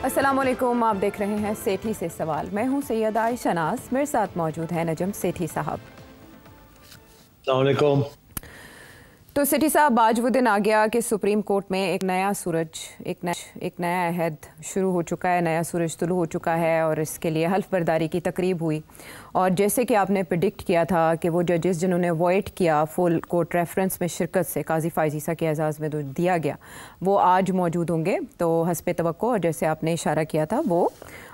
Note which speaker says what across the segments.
Speaker 1: अस्सलामुअलैकुम, आप देख रहे हैं सेठी से सवाल। मैं हूं सैयदा आयशा नाज, मेरे साथ मौजूद है नजम सेठी साहब।
Speaker 2: अस्सलामुअलैकुम।
Speaker 1: तो सेठी साहब, आज वो दिन आ गया कि सुप्रीम कोर्ट में एक नया सूरज, एक नया अहद शुरू हो चुका है, नया सूरज तुलू हो चुका है और इसके लिए हल्फ बर्दारी की तकरीब हुई। और जैसे कि आपने प्रिडिक्ट किया था कि वो जजेस जिन्होंने अवॉइड किया फुल कोर्ट रेफरेंस में शिरकत से काजी फायजीसा के एजाज़ में जो दिया गया, वो आज मौजूद होंगे। तो हस्ब तवक्को, और जैसे आपने इशारा किया था, वो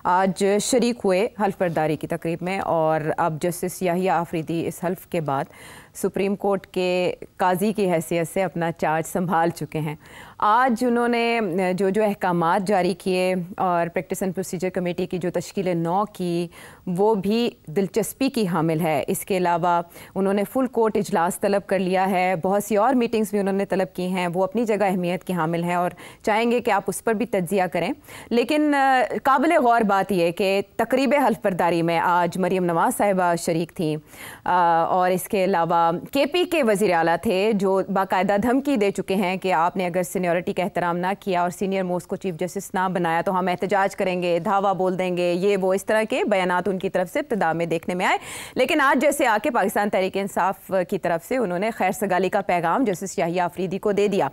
Speaker 1: आज शरीक हुए हल्फ बर्दारी की तकरीब में। और अब जस्टिस याहिया आफरीदी इस हल्फ के बाद सुप्रीम कोर्ट के काजी की हैसियत से अपना चार्ज संभाल चुके हैं। आज उन्होंने जो अहकामात जारी किए और प्रैक्टिस एंड प्रोसीजर कमेटी की जो तश्कील 9 की, वो भी दिलचस्पी की हामिल है। इसके अलावा उन्होंने फुल कोर्ट इजलास तलब कर लिया है, बहुत सी और मीटिंग्स भी उन्होंने तलब की हैं, वो अपनी जगह अहमियत की हामिल हैं और चाहेंगे कि आप उस पर भी तज्जिया करें। लेकिन काबिल गौर बात यह कि तकरीब हल्फ बर्दारी में आज मरीम नवाज साहिबा शरीक थी और इसके अलावा KP के वज़ीर आला थे जो बाकायदा धमकी दे चुके हैं कि आपने अगर सीनियरिटी का एहतराम ना किया और सीनियर मोस्ट को चीफ जस्टिस ना बनाया तो हम एहतजाज करेंगे, धावा बोल देंगे, ये वो, इस तरह के बयानात उनकी तरफ से इब्तिदा में देखने में आए। लेकिन आज जैसे आके पाकिस्तान तहरीक इंसाफ की तरफ से उन्होंने खैर सगाली का पैगाम जस्टिस याहिया आफरीदी को दे दिया।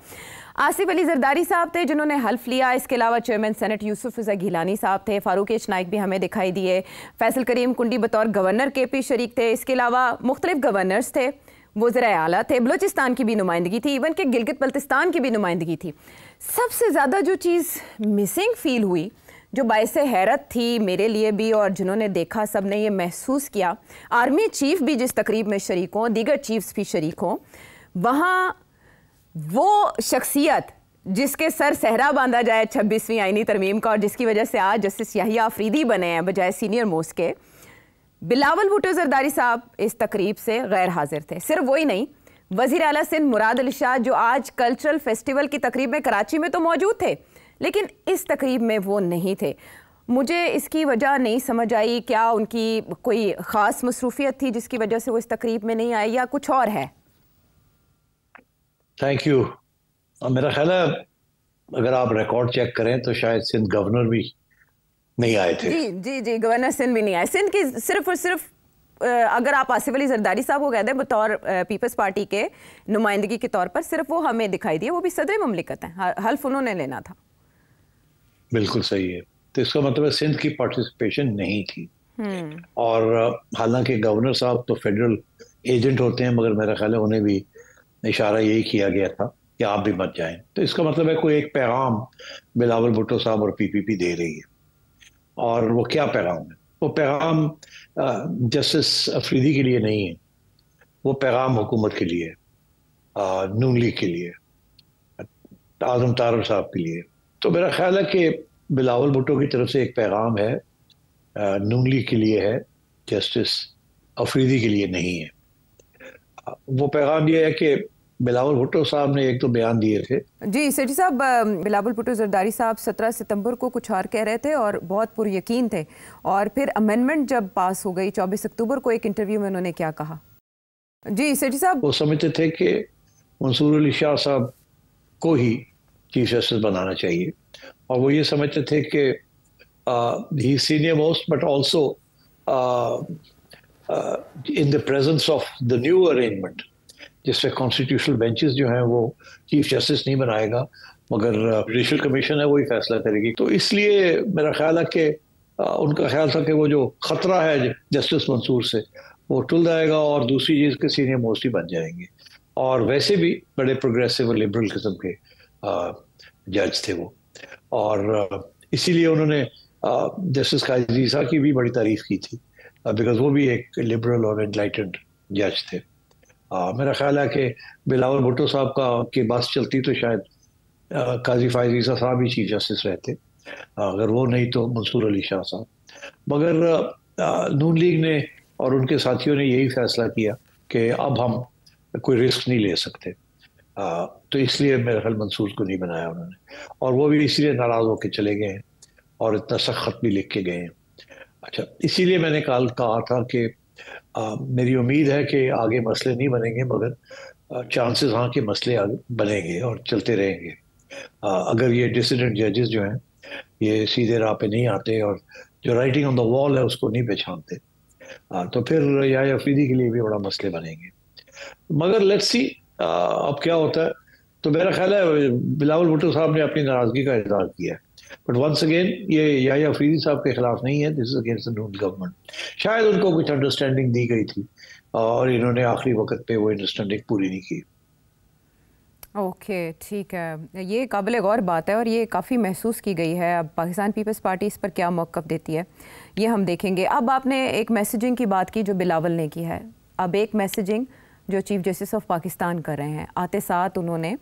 Speaker 1: आसिफ अली जरदारी साहब थे जिन्होंने हल्फ लिया। इसके अलावा चेयरमैन सेनेट यूसुफ रज़ा गिलानी साहब थे, फारूक एच नाइक भी हमें दिखाई दिए, फैसल करीम कुंडी बतौर गवर्नर KP शरीक थे। इसके अलावा मुख्तलिफ गवर्नर्स थे, वज़ीर आला थे, बलूचिस्तान की भी नुमाइंदगी थी, इवन कि गिलगित बल्तिस्तान की भी नुमाइंदगी थी। सबसे ज़्यादा जो चीज़ मिसिंग फील हुई, जो बायस हैरत थी मेरे लिए भी और जिन्होंने देखा सब ने ये महसूस किया, आर्मी चीफ भी जिस तकरीब में शरीक हों, दीगर चीफ्स भी शरीक हों, वहाँ वो शख्सियत जिसके सर सहरा बांधा जाए 26वीं आईनी तरमीम का और जिसकी वजह से आज जस्टिस याहिया आफरीदी बने हैं बजाय सीनियर मोस्ट के, बिलावल भुट्टो जरदारी साहब इस तकरीब से गैर हाजिर थे। सिर्फ वही नहीं, वज़ीर आला सिंध मुराद अली शाह जो आज कल्चरल फेस्टिवल की तकरीब में कराची में तो मौजूद थे, लेकिन इस तकरीब में वो नहीं थे। मुझे इसकी वजह नहीं समझ आई, क्या उनकी कोई ख़ास मसरूफियत थी जिसकी वजह से वो इस तकरीब में नहीं आए या कुछ और है?
Speaker 2: Thank you. मेरा ख्याल है अगर आप रिकॉर्ड चेक करें तो शायद सिंध गवर्नर भी नहीं आए थे।
Speaker 1: जी जी जी, गवर्नर सिंध भी नहीं आए। सिंध की सिर्फ और सिर्फ अगर आप आसिफ अली जरदारी साहब को कहते हैं बतौर पीपल्स पार्टी के नुमाइंदगी के तौर पर, सिर्फ वो हमें दिखाई दिए, वो भी सदर मुमलिकत हैं, हल्फ उन्होंने लेना था।
Speaker 2: बिल्कुल सही है। तो इसका मतलब है सिंध की पार्टिसिपेशन नहीं थी। और हालांकि गवर्नर साहब तो फेडरल एजेंट होते हैं, मगर मेरा ख्याल है उन्हें भी इशारा यही किया गया था कि आप भी मत जाएं। तो इसका मतलब है कोई एक पैगाम बिलावल भुट्टो साहब और PPP दे रही है। और वो क्या पैगाम है? वो पैगाम जस्टिस अफरीदी के लिए नहीं है, वो पैगाम हुकूमत के लिए, नून लीग के लिए, आजम तारर साहब के लिए। तो मेरा ख्याल है कि बिलावल भुट्टो की तरफ से एक पैगाम है, नून लीग के लिए है, जस्टिस अफरीदी के लिए नहीं है। वो पैगाम ये है कि बिलावल भुट्टो साहब ने एक तो बयान दिए थे।
Speaker 1: जी सेठी साहब, बिलावल भुट्टो जरदारी साहब 17 सितंबर को कुछ और कह रहे थे और बहुत पुरयकीन थे, और फिर अमेंडमेंट जब पास हो गई 24 अक्टूबर को एक इंटरव्यू में उन्होंने क्या कहा? जी सेठी साहब,
Speaker 2: वो समझते थे कि मंसूर अली शाह साहब को ही चीफ जस्टिस बनाना चाहिए, और वो ये समझते थे कि he senior most but also in the presence of the new arrangement, जिससे कॉन्स्टिट्यूशनल बेंचेस जो हैं वो चीफ जस्टिस नहीं बनाएगा, मगर जुडिशल कमीशन है वही फैसला करेगी। तो इसलिए मेरा ख्याल है कि उनका ख्याल था कि वो जो खतरा है जस्टिस मंसूर से वो टुल जाएगा और दूसरी चीज़ के सीनियर मोस्ट ही बन जाएंगे। और वैसे भी बड़े प्रोग्रेसिव और लिबरल किस्म के जज थे वो, और इसीलिए उन्होंने जस्टिस काजीसा की भी बड़ी तारीफ की थी, बिकॉज वो भी एक लिबरल और एनलाइटेंड जज थे। मेरा ख्याल है कि बिलावल भुट्टो साहब की बस चलती तो शायद काजी फायजीसा साहब ही चीफ जस्टिस रहते, अगर वो नहीं तो मंसूर अली शाह साहब। मगर नून लीग ने और उनके साथियों ने यही फैसला किया कि अब हम कोई रिस्क नहीं ले सकते, तो इसलिए मेरा ख्याल मंसूर को नहीं बनाया उन्होंने, और वो भी इसलिए नाराज होकर चले गए हैं और इतना सख्त खत भी लिख के गए हैं। अच्छा, इसीलिए मैंने कल कहा था कि मेरी उम्मीद है कि आगे मसले नहीं बनेंगे, मगर चांसेस हाँ कि मसले आगे बनेंगे और चलते रहेंगे। अगर ये डिसिडेंट जजेस जो हैं ये सीधे राह पे नहीं आते और जो राइटिंग ऑन द वॉल है उसको नहीं पहचानते। तो फिर याहिया अफरीदी के लिए भी बड़ा मसले बनेंगे। मगर लेट्स सी अब क्या होता है। तो मेरा ख्याल है बिलावल भुट्टो साहब ने अपनी नाराजगी का इजहार किया है, बट वंस अगेन ये याहिया अफरीदी साहब के खिलाफ नहीं है, this is against the Noon government. शायद उनको कुछ अंडरस्टैंडिंग दी गई थी और इन्होंने आखिरी वक्त पे वो अंडरस्टैंडिंग पूरी नहीं की।
Speaker 1: ओके ठीक है, ये काबिल गौर बात है और ये काफ़ी महसूस की गई है। अब पाकिस्तान पीपल्स पार्टी इस पर क्या मौक़िफ़ देती है ये हम देखेंगे। अब आपने एक मैसेजिंग की बात की जो बिलावल ने की है, अब एक मैसेजिंग जो चीफ़ जस्टिस ऑफ पाकिस्तान कर रहे हैं, आते साथ उन्होंने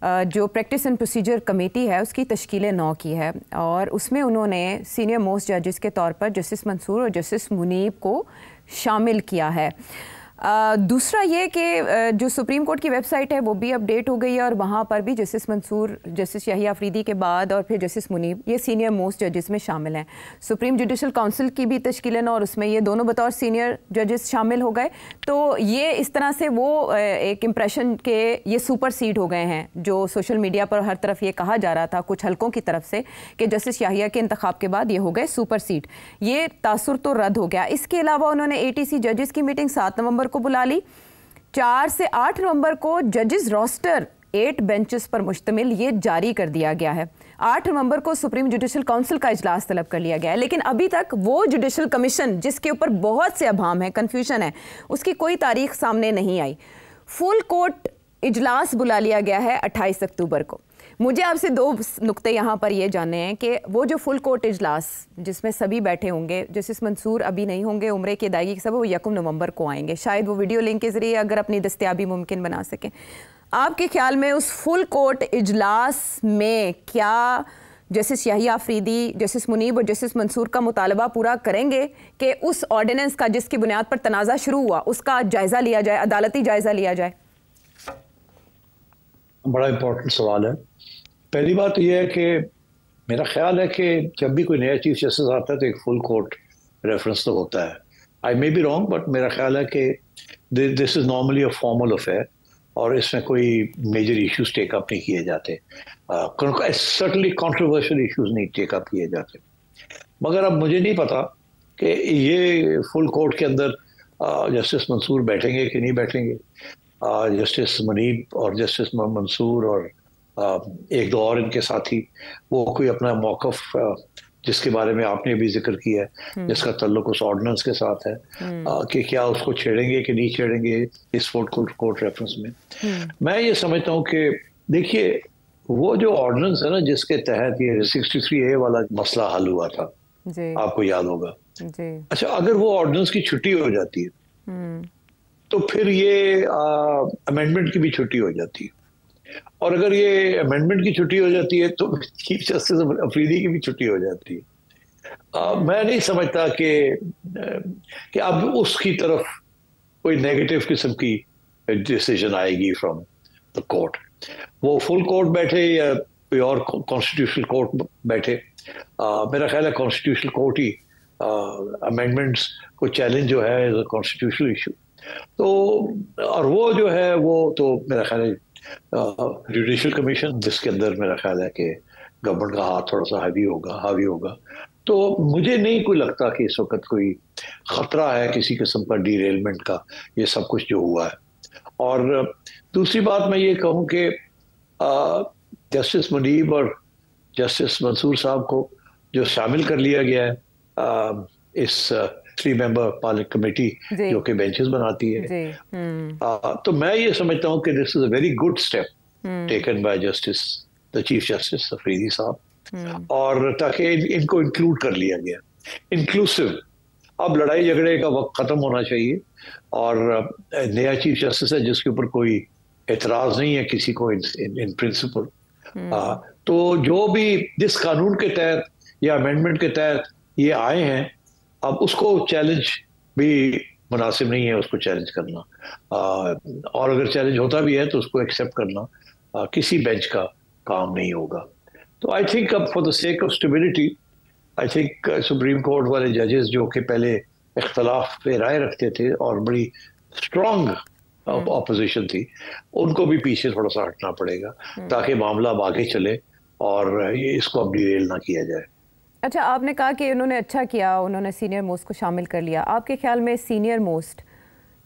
Speaker 1: जो प्रैक्टिस एंड प्रोसीजर कमेटी है उसकी तश्कील 9 की है और उसमें उन्होंने सीनियर मोस्ट जजेस के तौर पर जस्टिस मंसूर और जस्टिस मुनीब को शामिल किया है। दूसरा ये कि जो सुप्रीम कोर्ट की वेबसाइट है वो भी अपडेट हो गई है और वहाँ पर भी जस्टिस मंसूर, जस्टिस याहिया अफरीदी के बाद और फिर जस्टिस मुनीब ये सीनियर मोस्ट जजेस में शामिल हैं। सुप्रीम जुडिशल काउंसिल की भी तश्कील है और उसमें ये दोनों बतौर सीनियर जजेस शामिल हो गए। तो ये इस तरह से वो एक इम्प्रेशन के ये सुपर सीड हो गए हैं जो सोशल मीडिया पर हर तरफ ये कहा जा रहा था कुछ हलकों की तरफ से कि जस्टिस याहिया के इंतखाब के बाद ये हो गए सुपर सीड। ये तासुर तो रद्द हो गया। इसके अलावा उन्होंने ATC जजेस की मीटिंग 7 नवंबर को बुला ली। 4 से 8 नवंबर को जजेस रोस्टर 8 बेंचेस पर मुश्तमिल ये जारी कर दिया गया है। 8 नवंबर को सुप्रीम जुडिशल काउंसिल का इजलास तलब कर लिया गया है, लेकिन अभी तक वो जुडिशल कमीशन जिसके ऊपर बहुत से अभाम है, कन्फ्यूजन है, उसकी कोई तारीख सामने नहीं आई। फुल कोर्ट इजलास बुला लिया गया है 28 अक्टूबर को। मुझे आपसे 2 नुक्ते यहाँ पर ये जानने हैं कि वो जो फुल कोर्ट इजलास जिसमें सभी बैठे होंगे, जस्टिस मंसूर अभी नहीं होंगे, उम्रे की अदायगी के सब वो 1 नवंबर को आएंगे, शायद वो वीडियो लिंक के ज़रिए अगर अपनी दस्तयाबी मुमकिन बना सकें। आपके ख्याल में उस फुल कोर्ट इजलास में क्या जस्टिस याहिया अफरीदी, जस्टिस मुनीब और जस्टिस मंसूर का मुतालबा पूरा करेंगे कि उस ऑर्डिनेंस का जिसकी बुनियाद पर तनाज़ा शुरू हुआ उसका जायज़ा लिया जाए, अदालती जायज़ा लिया जाए?
Speaker 2: बड़ा इंपॉर्टेंट सवाल है। पहली बात यह है कि मेरा ख्याल है कि जब भी कोई नया चीफ जस्टिस आता है तो एक फुल कोर्ट रेफरेंस तो होता है। आई मे बी रॉन्ग, बट मेरा ख्याल है कि this is normally a formal affair और इसमें कोई मेजर इश्यूज टेकअप नहीं किए जाते। सर्टनली कंट्रोवर्शियल इश्यूज नहीं टेकअप किए जाते। मगर अब मुझे नहीं पता कि ये फुल कोर्ट के अंदर जस्टिस मंसूर बैठेंगे कि नहीं बैठेंगे। जस्टिस मुनीब और जस्टिस मंसूर और एक दो और इनके साथी वो कोई अपना मौक़िफ़ जिसके बारे में आपने भी जिक्र किया है जिसका तल्लुक उस ऑर्डिनेंस के साथ है कि क्या उसको छेड़ेंगे कि नहीं छेड़ेंगे इस कोर्ट रेफरेंस में। मैं ये समझता हूँ कि देखिए वो जो ऑर्डिनेंस है ना जिसके तहत ये 63A वाला मसला हल हुआ था, आपको याद होगा। अच्छा, अगर वो ऑर्डिनेंस की छुट्टी हो जाती है तो फिर ये अमेंडमेंट की भी छुट्टी हो जाती है और अगर ये अमेंडमेंट की छुट्टी हो जाती है तो चीफ जस्टिस अफरीदी की भी छुट्टी हो जाती है। मैं नहीं समझता कि अब उसकी तरफ कोई नेगेटिव किस्म की डिसीजन आएगी फ्रॉम द कोर्ट। वो फुल कोर्ट बैठे या कोई और कॉन्स्टिट्यूशनल कोर्ट बैठे, मेरा ख्याल है कॉन्स्टिट्यूशनल कोर्ट ही अमेंडमेंट्स को चैलेंज जो है एज अ कॉन्स्टिट्यूशनल इशू। तो और वो जो है वो तो मेरा ख्याल है जुडिशल कमीशन जिसके अंदर मेरा ख्याल है कि गवर्नमेंट का हाथ थोड़ा सा हावी होगा। तो मुझे नहीं कोई लगता कि इस वक्त कोई खतरा है किसी किस्म का डीरेलमेंट का, ये सब कुछ जो हुआ है। और दूसरी बात मैं ये कहूँ कि जस्टिस मुनीब और जस्टिस मंसूर साहब को जो शामिल कर लिया गया है इस 3 मेंबर पार्लियामेंट कमेटी जो कि बेंचेस बनाती है, तो मैं ये समझता हूँ कि this is a very good step taken by justice the chief justice Afridi साहब, और ताकि इनको इंक्लूड कर लिया गया इंक्लूसिव। अब लड़ाई झगड़े का वक्त खत्म होना चाहिए और नया चीफ जस्टिस है जिसके ऊपर कोई एतराज नहीं है किसी को इन प्रिंसिपल। तो जो भी जिस कानून के तहत या अमेंडमेंट के तहत ये आए हैं अब उसको चैलेंज भी मुनासिब नहीं है, उसको चैलेंज करना, और अगर चैलेंज होता भी है तो उसको एक्सेप्ट करना किसी बेंच का काम नहीं होगा। तो आई थिंक अब for the sake of stability I think supreme court वाले जजेस जो कि पहले इख्तलाफ पे राय रखते थे और बड़ी स्ट्रॉन्ग ऑपोजिशन थी, उनको भी पीछे थोड़ा सा हटना पड़ेगा ताकि मामला अब आगे चले और ये इसको अब डिरेल ना किया जाए।
Speaker 1: अच्छा, आपने कहा कि उन्होंने अच्छा किया, उन्होंने सीनियर मोस्ट को शामिल कर लिया। आपके ख्याल में सीनियर मोस्ट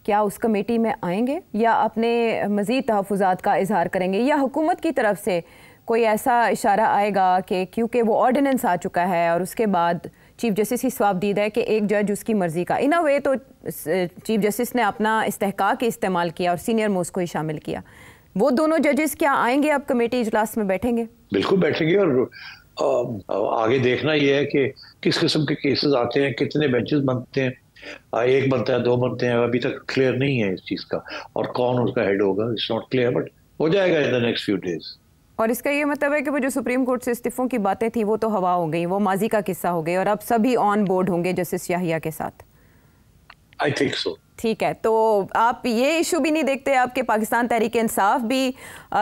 Speaker 1: क्या उस कमेटी में आएंगे या अपने मज़ीद तहफ़्फ़ुज़ात का इजहार करेंगे, या हुकूमत की तरफ से कोई ऐसा इशारा आएगा कि क्योंकि वो ऑर्डिनेंस आ चुका है और उसके बाद चीफ जस्टिस की स्वाबदीद है कि एक जज उसकी मर्ज़ी का, इन अ वे तो चीफ जस्टिस ने अपना इस्तेहकाक इस्तेमाल किया और सीनियर मोस्ट को ही शामिल किया। वो दोनों जजेस क्या आएंगे अब कमेटी इजलास में बैठेंगे?
Speaker 2: बिल्कुल बैठेंगे, और आगे देखना यह है कि किस किस्म के केसेस आते हैं, कितने बेंचेस बनते हैं, एक बनता है, दो बनते हैं, अभी तक क्लियर नहीं है इस चीज़ का, और कौन उसका हेड होगा इट्स नॉट क्लियर, बट हो जाएगा in the next few days.
Speaker 1: और इसका ये मतलब है कि वो जो सुप्रीम कोर्ट से इस्तीफों की बातें थी वो तो हवा हो गई, वो माजी का किस्सा हो गई और अब सभी ऑन बोर्ड होंगे जस्टिस याहिया के साथ।
Speaker 2: I think so.
Speaker 1: ठीक है, तो आप ये इशू भी नहीं देखते आपके पाकिस्तान तहरीक इंसाफ भी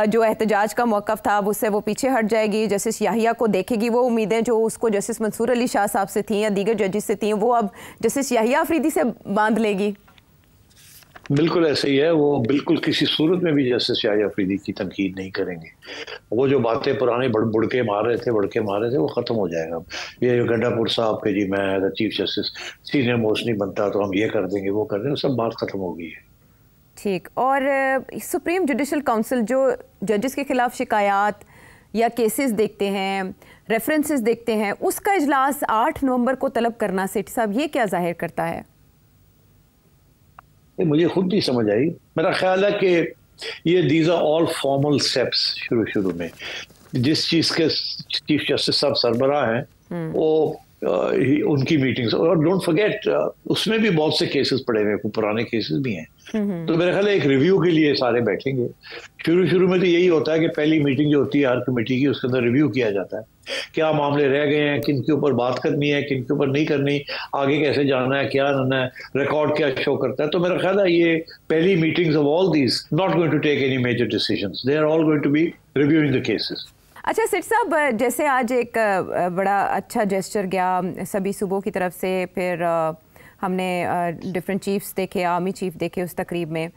Speaker 1: जो एहतजाज का मौक़िफ़ था उससे वो पीछे हट जाएगी, जस्टिस याहिया को देखेगी, वो उम्मीदें जो उसको जस्टिस मंसूर अली शाह साहब से थी या दीगर जजेस से थी वो अब जस्टिस याहिया अफरीदी से बांध लेगी?
Speaker 2: बिल्कुल ऐसे ही है, वो बिल्कुल किसी सूरत में भी जस्टिस याहिया अफरीदी की तनकीद नहीं करेंगे। वो जो बातें पुराने बुड़के मार रहे थे वो ख़त्म हो जाएगा। ये गंडापुर साहब के जी मैं अगर चीफ जस्टिस सीनियर मोस्ट नहीं बनता तो हम ये कर देंगे वो कर देंगे, सब बात ख़त्म हो गई है।
Speaker 1: ठीक, और सुप्रीम जुडिशल काउंसिल जो जजेस के खिलाफ शिकायत या केसेस देखते हैं, रेफरेंसेस देखते हैं, उसका इजलास 8 नवंबर को तलब करना सेठ साहब ये क्या जाहिर करता है?
Speaker 2: मुझे खुद नहीं समझ आई। मेरा ख्याल है कि ये these are all formal steps. शुरू में जिस चीज़ के चीफ जस्टिस साहब सरबराह हैं वो उनकी मीटिंग्स, और डोंट फॉरगेट उसमें भी बहुत से केसेस पड़े हुए, पुराने केसेस भी हैं। तो मेरे ख्याल है एक रिव्यू के लिए सारे बैठेंगे। शुरू में तो यही होता है कि पहली मीटिंग जो होती है हर कमेटी की, उसके अंदर रिव्यू किया जाता है, क्या मामले रह गए हैं, किन के ऊपर बात करनी है, किन के ऊपर नहीं करनी, आगे कैसे जाना है, क्या करना है, रिकॉर्ड क्या शो करता है। तो मेरा ख्याल है ये पहली meetings of all these not going to take any major decisions, they are all going to be reviewing the cases.
Speaker 1: अच्छा सेठ साहब, जैसे आज एक बड़ा अच्छा जेस्चर गया सभी सूबों की तरफ से, फिर हमने डिफरेंट चीफ्स देखे, आर्मी चीफ देखे उस तकरीब में,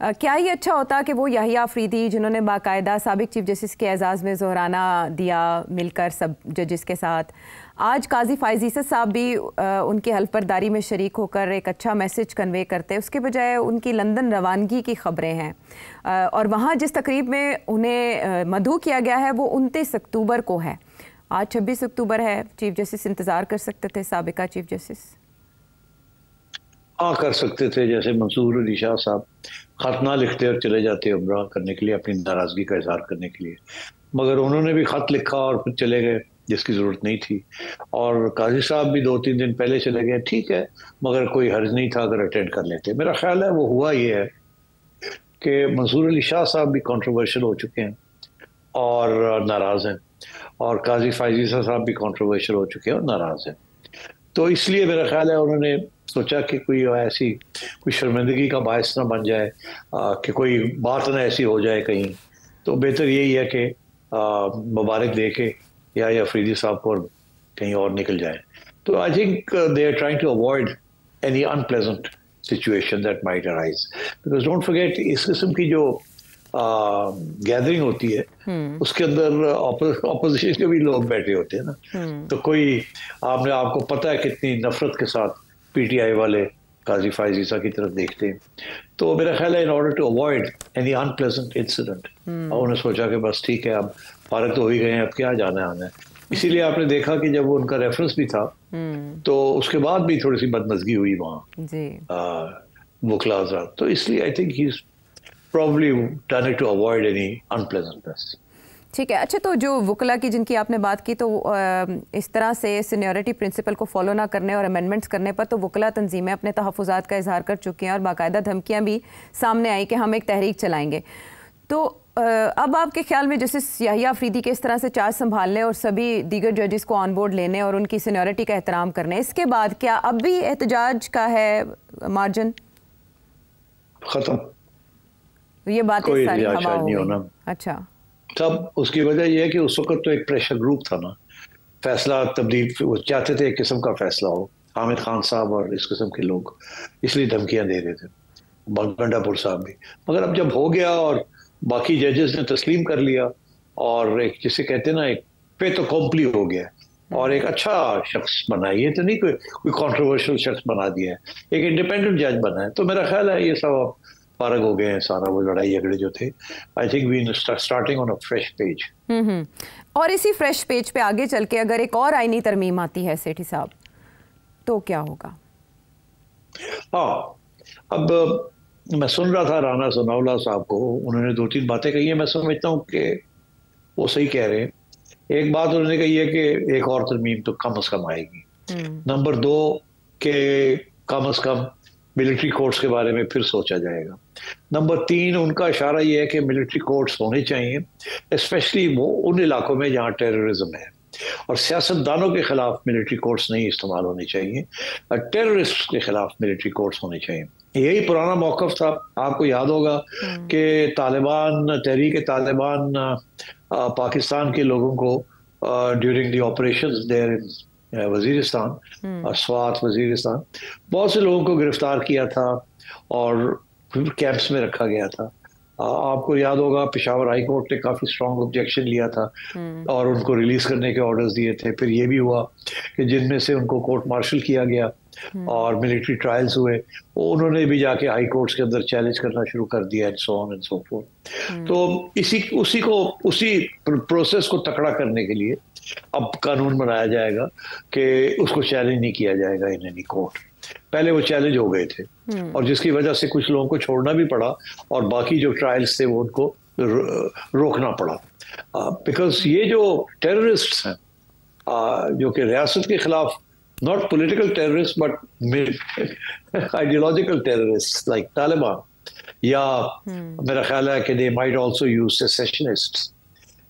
Speaker 1: क्या ये अच्छा होता कि वो याहिया अफरीदी जिन्होंने बाकायदा साबिक चीफ जस्टिस के एजाज़ में ज़ोहराना दिया मिलकर सब जजेस के साथ, आज काजी फ़ाइज़ ईसा साहब भी उनकी हल्फबरदारी में शरीक होकर एक अच्छा मैसेज कन्वे करते हैं, उसके बजाय उनकी लंदन रवानगी की ख़बरें हैं और वहाँ जिस तकरीब में उन्हें मदऊ किया गया है वो 29 अक्टूबर को है, आज 26 अक्टूबर है। चीफ जस्टिस इंतज़ार कर सकते थे, साबिका चीफ जस्टिस
Speaker 2: कर सकते थे, जैसे मंसूर अली शाह साहब खत ना लिखते और चले जाते उम्रा करने के लिए, अपनी नाराज़गी का इजहार करने के लिए, मगर उन्होंने भी खत लिखा और फिर चले गए जिसकी ज़रूरत नहीं थी। और काजी साहब भी 2-3 दिन पहले चले गए, ठीक है, मगर कोई हर्ज नहीं था अगर अटेंड कर लेते। मेरा ख्याल है वो हुआ ये है कि मंसूर अली शाह साहब भी कंट्रोवर्शियल हो चुके हैं और नाराज़ हैं, और काजी फ़ाइज़ ईसा साहब भी कंट्रोवर्शियल हो चुके हैं और नाराज़ हैं। तो इसलिए मेरा ख्याल है उन्होंने सोचा कि कोई ऐसी कोई शर्मिंदगी का बायस ना बन जाए कि कोई बात ना ऐसी हो जाए कहीं, तो बेहतर यही है कि मुबारक दे के या अफरीदी साहब को कहीं और निकल जाए। तो I think they are trying to avoid any unpleasant situation that might arise, because don't forget इस किस्म की जो गैदरिंग होती है उसके अंदर ऑपोजिशन के भी लोग बैठे होते हैं ना, तो कोई आपको पता है कितनी नफरत के साथ पीटीआई वाले काजी फ़ाइज़ ईसा की तरफ देखते हैं। तो मेरा ख्याल है in order to avoid any unpleasant incident उन्होंने सोचा कि बस ठीक है अब फारग तो हो ही गए हैं, अब क्या जाना आना है। इसीलिए आपने देखा कि जब उनका रेफरेंस भी था तो उसके बाद भी थोड़ी सी बदमज़गी हुई वहाँ वकला हज़रात, तो इसलिए I think he is probably done it to avoid any unpleasantness.
Speaker 1: ठीक है। अच्छा, तो जो वकला की जिनकी आपने बात की, तो इस तरह से सीनियरिटी प्रिंसिपल को फॉलो ना करने और अमेंडमेंट्स करने पर तो वकला तंजीमें अपने तहफ़्फ़ुज़ात का इजहार कर चुकी हैं और बाकायदा धमकियां भी सामने आई कि हम एक तहरीक चलाएंगे। तो अब आपके ख्याल में जस्टिस याहिया अफरीदी के इस तरह से चार्ज संभालने और सभी दीगर जजेस को ऑन बोर्ड लेने और उनकी सीनियरिटी का एहतराम करने, इसके बाद क्या अब भी एहतजाज का है मार्जिन?
Speaker 2: खत्म,
Speaker 1: ये बातें सारी हवा हो गई। अच्छा,
Speaker 2: तब उसकी वजह यह है कि उस वक्त तो एक प्रेशर ग्रुप था ना, फैसला तब्दील वो चाहते थे एक किस्म का फैसला हो, हामिद खान साहब और इस किस्म के लोग, इसलिए धमकियां दे रहे थे, गंडापुर साहब भी। मगर अब जब हो गया और बाकी जजेस ने तस्लीम कर लिया और एक जिसे कहते हैं ना एक पे तो कॉम्प्ली हो गया है और एक अच्छा शख्स बना है। ये तो नहीं कोई कंट्रोवर्शियल शख्स बना दिया है, एक इंडिपेंडेंट जज बना है। तो मेरा ख्याल है ये सब फारग हो गए हैं, सारा वो लड़ाई झगड़े जो थे। I think we starting on a fresh page.
Speaker 1: और इसी फ्रेश पेज पे आगे चल के अगर एक और आईनी तरमीम आती है सेठी साहब, तो क्या होगा?
Speaker 2: हाँ, अब मैं सुन रहा था राना सनाउल्लाह साहब को, उन्होंने 2-3 बातें कही है, मैं समझता हूँ कि वो सही कह रहे हैं। एक बात उन्होंने कही है कि एक और तरमीम तो कम से कम आएगी। नंबर 2 के कम से कम मिलिट्री कोर्ट्स के बारे में फिर सोचा जाएगा। नंबर 3 उनका इशारा यह है कि मिलिट्री कोर्ट्स होने चाहिए, स्पेशली वो उन इलाकों में जहाँ टेररिज्म है, और सियासतदानों के खिलाफ मिलिट्री कोर्ट्स नहीं इस्तेमाल होने चाहिए, टेररिस्ट के खिलाफ मिलिट्री कोर्ट्स होने चाहिए। यही पुराना मौकफ था, आपको याद होगा कि तालिबान, तहरीक तालिबान पाकिस्तान के लोगों को during the operations there in Waziristan, Swat Waziristan, बहुत से लोगों को गिरफ्तार किया था और कैंप्स में रखा गया था। आपको याद होगा पेशावर हाई कोर्ट ने काफी स्ट्रांग ऑब्जेक्शन लिया था और उनको रिलीज करने के ऑर्डर्स दिए थे। फिर ये भी हुआ कि जिनमें से उनको कोर्ट मार्शल किया गया और मिलिट्री ट्रायल्स हुए, उन्होंने भी जाके हाई कोर्ट्स के अंदर चैलेंज करना शुरू कर दिया, and so on and so fourth. तो उसी प्रोसेस को तकड़ा करने के लिए अब कानून बनाया जाएगा कि उसको चैलेंज नहीं किया जाएगा इन एनी कोर्ट। पहले वो चैलेंज हो गए थे और जिसकी वजह से कुछ लोगों को छोड़ना भी पड़ा और बाकी जो ट्रायल्स थे वो उनको रोकना पड़ा। बिकॉज ये जो टेररिस्ट्स हैं जो कि रियासत के खिलाफ, not political terrorist but ideological terrorist like Taliban, या मेरा ख्याल है कि दे माइट आल्सो यूज सेसेशनिस्ट्स,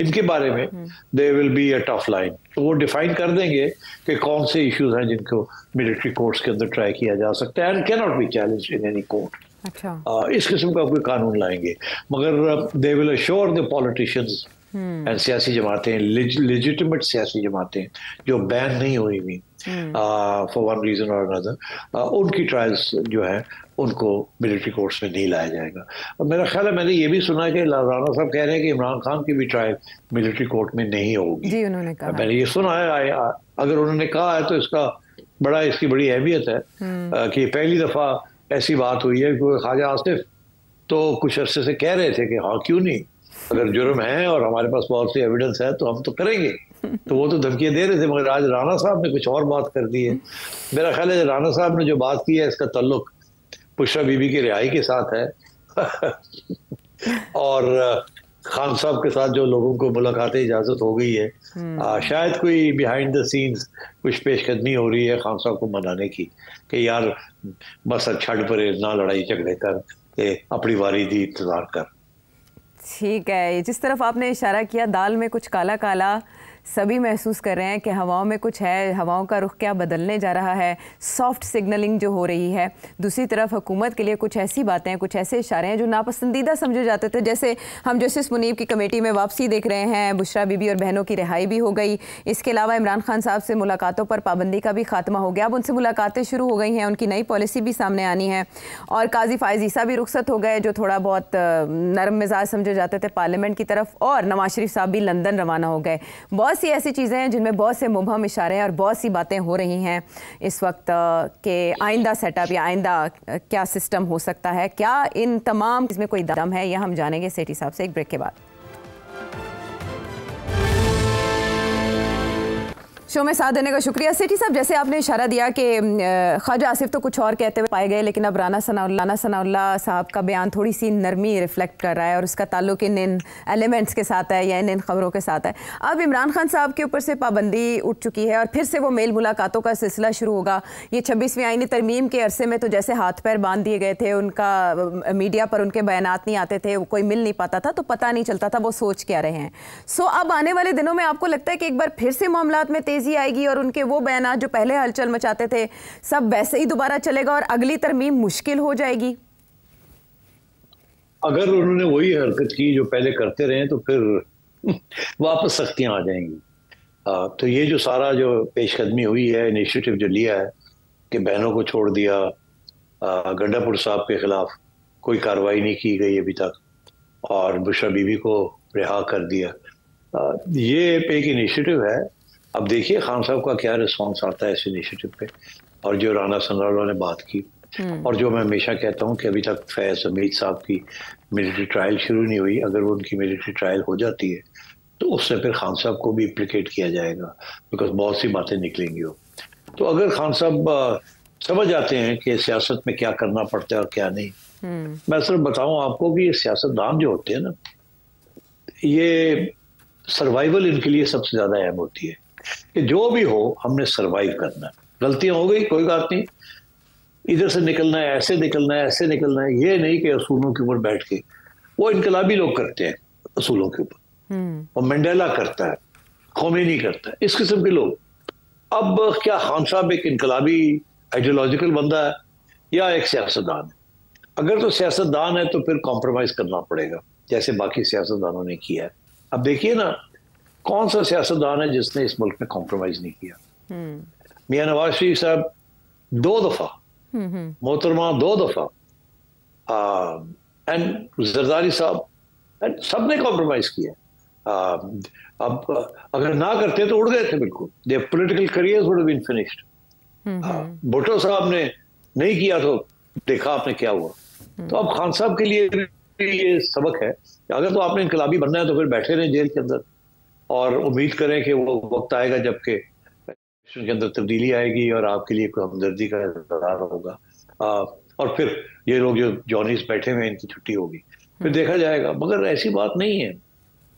Speaker 2: इनके बारे में they will be a tough line. तो वो डिफाइन कर देंगे कि कौन से इश्यूज हैं जिनको मिलिट्री कोर्ट्स के अंदर ट्राई किया जा सकता है and can not be challenged in any court. अच्छा, इस किस्म का कोई कानून लाएंगे, मगर they will assure the politicians and सियासी जमातें, लेजिटिमेट सियासी जमातें जो बैन नहीं हुई हुई फॉर वन रीजन और अनदर, उनकी ट्रायल्स जो है उनको मिलिट्री कोर्ट्स में नहीं लाया जाएगा। और मेरा ख्याल है, मैंने ये भी सुना है कि राना साहब कह रहे हैं कि इमरान खान की भी ट्रायल मिलिट्री कोर्ट में नहीं होगी। जी, उन्होंने कहा, मैंने ये सुना है। अगर उन्होंने कहा है तो इसकी बड़ी अहमियत है कि पहली दफा ऐसी बात हुई है। ख्वाजा आसिफ तो कुछ अरसे से कह रहे थे कि हाँ क्यों नहीं, अगर जुर्म है और हमारे पास बहुत सी एविडेंस है तो हम तो करेंगे। तो वो तो धमकियां दे रहे थे, मगर आज राना साहब ने कुछ और बात कर दी है। मेरा ख्याल है राना साहब ने जो बात की है इसका ताल्लुक बुशरा बीबी की रिहाई के साथ है और खान साहब के साथ जो लोगों को मुलाकातें इजाजत हो गई है, शायद कोई बिहाइंड द सीन्स कुछ पेशकदमी हो रही है खान साहब को मनाने की कि यार बस छड़ पर ना लड़ाई झगड़े कर, अपनी बारी दी इंतजार कर।
Speaker 1: ठीक है, जिस तरफ आपने इशारा किया, दाल में कुछ काला काला सभी महसूस कर रहे हैं कि हवाओं में कुछ है, हवाओं का रुख क्या बदलने जा रहा है, सॉफ्ट सिग्नलिंग जो हो रही है। दूसरी तरफ हुकूमत के लिए कुछ ऐसी बातें हैं, कुछ ऐसे इशारे हैं जो नापसंदीदा समझे जाते थे। जैसे हम जस्टिस मुनीब की कमेटी में वापसी देख रहे हैं, बुशरा बीबी और बहनों की रिहाई भी हो गई। इसके अलावा इमरान खान साहब से मुलाकातों पर पाबंदी का भी खात्मा हो गया, अब उनसे मुलाकातें शुरू हो गई हैं, उनकी नई पॉलिसी भी सामने आनी है। और काजी फायज ईसा भी रुखसत हो गए जो थोड़ा बहुत नरम मिजाज समझे जाते थे पार्लियामेंट की तरफ, और नवाज शरीफ साहब भी लंदन रवाना हो गए। बहुत सी ऐसी चीज़ें हैं जिनमें बहुत से मुबहम इशारे हैं और बहुत सी बातें हो रही हैं इस वक्त के आइंदा सेटअप या आइंदा क्या सिस्टम हो सकता है, क्या इन तमाम इसमें कोई दम है, यह हम जानेंगे सेठी साहब से एक ब्रेक के बाद। शो में साथ देने का शुक्रिया। सेठी साहब, जैसे आपने इशारा दिया कि ख्वाजा आसिफ तो कुछ और कहते हुए पाए गए, लेकिन अब राना सनाउल्लाह साहब का बयान थोड़ी सी नरमी रिफ्लेक्ट कर रहा है और उसका ताल्लुक इन एलिमेंट्स के साथ है या इन खबरों के साथ है। अब इमरान खान साहब के ऊपर से पाबंदी उठ चुकी है और फिर से वो मेल मुलाकातों का सिलसिला शुरू होगा। ये 26वीं आईनी तरमीम के अरसे में तो जैसे हाथ पैर बांध दिए गए थे, उनका मीडिया पर उनके बयानात नहीं आते थे, कोई मिल नहीं पाता था, तो पता नहीं चलता था वो सोच क्या रहे हैं। सो अब आने वाले दिनों में आपको लगता है कि एक बार फिर से मामलात में तेजी आएगी और उनके वो बयानात जो पहले हलचल मचाते थे सब वैसे ही दोबारा चलेगा और अगली तरमीम मुश्किल हो जाएगी?
Speaker 2: अगर उन्होंने वही हरकत की जो पहले करते रहे तो फिर वापस सख्तियां आ जाएंगी। तो ये जो सारा जो पेशकदमी हुई है, इनिशिएटिव जो लिया है कि बहनों को छोड़ दिया, गंडापुर साहब के खिलाफ कोई कार्रवाई नहीं की गई अभी तक और बुशरा बीबी को रिहा कर दिया, ये एक इनिशिएटिव है। अब देखिए खान साहब का क्या रिस्पांस आता है इस इनिशिएटिव पे, और जो राना सनाउल्लाह ने बात की, और जो मैं हमेशा कहता हूँ कि अभी तक फैज हमीद साहब की मिलिट्री ट्रायल शुरू नहीं हुई, अगर वो उनकी मिलिट्री ट्रायल हो जाती है तो उससे फिर खान साहब को भी इम्प्लीकेट किया जाएगा, बिकॉज बहुत सी बातें निकलेंगी वो। तो अगर खान साहब समझ जाते हैं कि सियासत में क्या करना पड़ता है और क्या नहीं, मैं सिर्फ बताऊं आपको कि ये सियासतदान जो होते हैं ना, ये सर्वाइवल इनके लिए सबसे ज्यादा अहम होती है कि जो भी हो हमने सर्वाइव करना है। गलतियां हो गई कोई बात नहीं, इधर से निकलना है, ऐसे निकलना है, ऐसे निकलना है। ये नहीं कि असूलों के ऊपर बैठ के, वो इनकलाबी लोग करते हैं असूलों के ऊपर, और मंडेला करता है, खोमेनी करता है, इस किस्म के लोग। अब क्या खान साहब एक इनकलाबी आइडियोलॉजिकल बंदा है या एक सियासतदान है? अगर तो सियासतदान है तो फिर कॉम्प्रोमाइज करना पड़ेगा, जैसे बाकी सियासतदानों ने किया है। अब देखिए ना, कौन सा सियासतदान है जिसने इस मुल्क में कॉम्प्रोमाइज नहीं किया? मियां नवाज शरीफ साहब 2 दफा, मोहतरमा 2 दफा, एंड जरदारी साहब, सबने कॉम्प्रोमाइज किया। अब अगर ना करते तो उड़ गए थे बिल्कुल, their political careers would have been finished. Bhutto साहब ने नहीं किया तो देखा आपने क्या हुआ। तो अब खान साहब के लिए भी ये सबक है कि अगर तो आपने इनकलाबी बनना है तो फिर बैठे रहे जेल के अंदर, और उम्मीद करें कि वो वक्त आएगा जबकि के अंदर तब्दीली आएगी और आपके लिए कोई हमदर्दी का इज़हार होगा, और फिर ये लोग जो जॉनीस बैठे हुए हैं इनकी छुट्टी होगी, फिर देखा जाएगा। मगर ऐसी बात नहीं है।